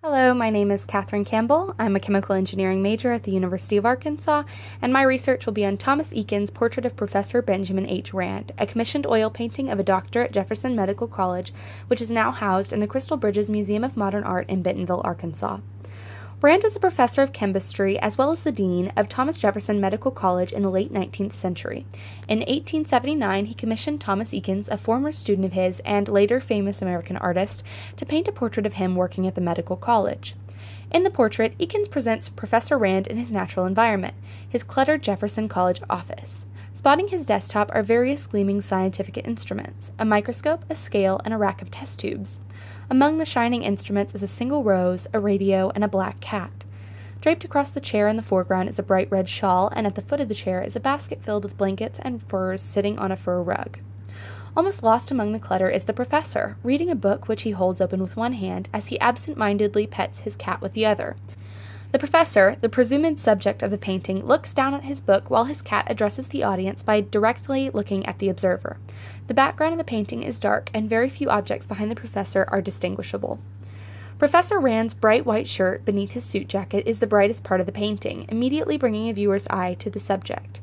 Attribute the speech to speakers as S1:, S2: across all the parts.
S1: Hello, my name is Katherine Campbell. I'm a chemical engineering major at the University of Arkansas, and my research will be on Thomas Eakins' portrait of Professor Benjamin H. Rand, a commissioned oil painting of a doctor at Jefferson Medical College, which is now housed in the Crystal Bridges Museum of Modern Art in Bentonville, Arkansas. Rand was a professor of chemistry as well as the dean of Thomas Jefferson Medical College in the late 19th century. In 1879, he commissioned Thomas Eakins, a former student of his and later famous American artist, to paint a portrait of him working at the medical college. In the portrait, Eakins presents Professor Rand in his natural environment, his cluttered Jefferson College office. Spotting his desktop are various gleaming scientific instruments, a microscope, a scale, and a rack of test tubes. Among the shining instruments is a single rose, a radio, and a black cat. Draped across the chair in the foreground is a bright red shawl, and at the foot of the chair is a basket filled with blankets and furs sitting on a fur rug. Almost lost among the clutter is the professor, reading a book which he holds open with one hand as he absent-mindedly pets his cat with the other. The professor, the presumed subject of the painting, looks down at his book while his cat addresses the audience by directly looking at the observer. The background of the painting is dark, and very few objects behind the professor are distinguishable. Professor Rand's bright white shirt beneath his suit jacket is the brightest part of the painting, immediately bringing a viewer's eye to the subject.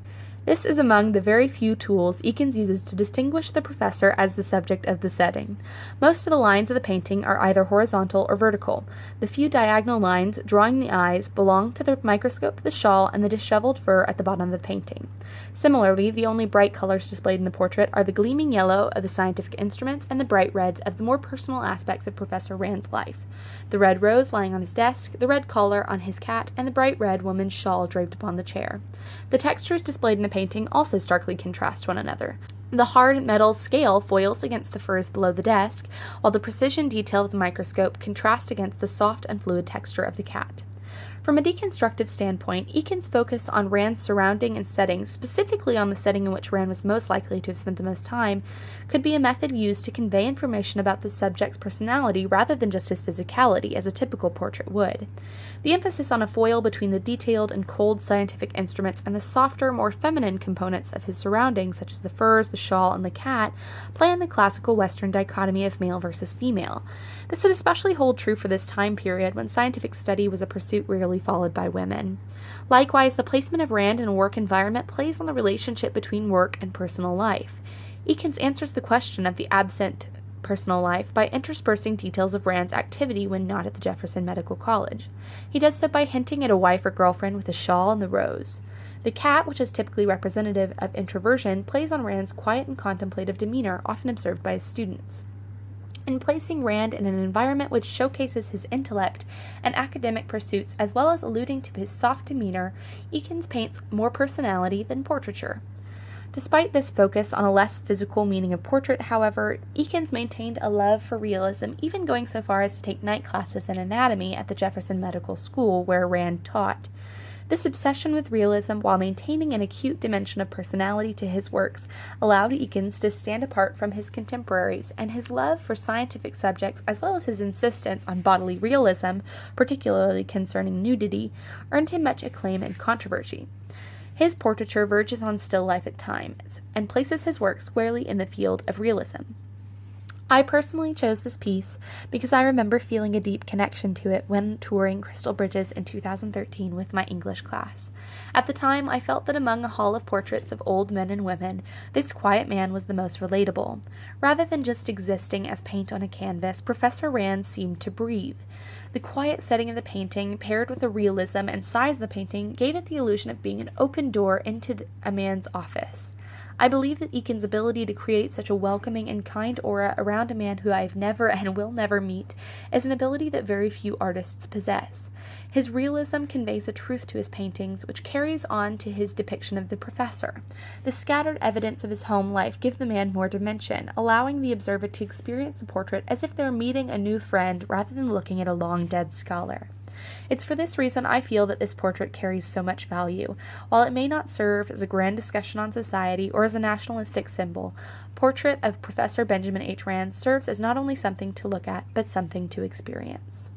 S1: This is among the very few tools Eakins uses to distinguish the professor as the subject of the setting. Most of the lines of the painting are either horizontal or vertical. The few diagonal lines drawing the eyes belong to the microscope, the shawl, and the disheveled fur at the bottom of the painting. Similarly, the only bright colors displayed in the portrait are the gleaming yellow of the scientific instruments and the bright reds of the more personal aspects of Professor Rand's life. The red rose lying on his desk, the red collar on his cat, and the bright red woman's shawl draped upon the chair. The textures displayed in the painting also starkly contrast one another. The hard metal scale foils against the furs below the desk, while the precision detail of the microscope contrasts against the soft and fluid texture of the cat. From a deconstructive standpoint, Eakins' focus on Rand's surrounding and setting, specifically on the setting in which Rand was most likely to have spent the most time, could be a method used to convey information about the subject's personality rather than just his physicality, as a typical portrait would. The emphasis on a foil between the detailed and cold scientific instruments and the softer, more feminine components of his surroundings, such as the furs, the shawl, and the cat, play on the classical Western dichotomy of male versus female. This would especially hold true for this time period when scientific study was a pursuit rarely followed by women. Likewise, the placement of Rand in a work environment plays on the relationship between work and personal life. Eakins answers the question of the absent personal life by interspersing details of Rand's activity when not at the Jefferson Medical College. He does so by hinting at a wife or girlfriend with a shawl and the rose. The cat, which is typically representative of introversion, plays on Rand's quiet and contemplative demeanor, often observed by his students. In placing Rand in an environment which showcases his intellect and academic pursuits as well as alluding to his soft demeanor, Eakins paints more personality than portraiture. Despite this focus on a less physical meaning of portrait, however, Eakins maintained a love for realism, even going so far as to take night classes in anatomy at the Jefferson Medical School where Rand taught. This obsession with realism, while maintaining an acute dimension of personality to his works, allowed Eakins to stand apart from his contemporaries, and his love for scientific subjects, as well as his insistence on bodily realism, particularly concerning nudity, earned him much acclaim and controversy. His portraiture verges on still life at times, and places his work squarely in the field of realism. I personally chose this piece because I remember feeling a deep connection to it when touring Crystal Bridges in 2013 with my English class. At the time, I felt that among a hall of portraits of old men and women, this quiet man was the most relatable. Rather than just existing as paint on a canvas, Professor Rand seemed to breathe. The quiet setting of the painting, paired with the realism and size of the painting, gave it the illusion of being an open door into a man's office. I believe that Eakins' ability to create such a welcoming and kind aura around a man who I have never and will never meet is an ability that very few artists possess. His realism conveys a truth to his paintings, which carries on to his depiction of the professor. The scattered evidence of his home life give the man more dimension, allowing the observer to experience the portrait as if they were meeting a new friend rather than looking at a long-dead scholar. It's for this reason I feel that this portrait carries so much value. While it may not serve as a grand discussion on society or as a nationalistic symbol, portrait of Professor Benjamin H. Rand serves as not only something to look at, but something to experience.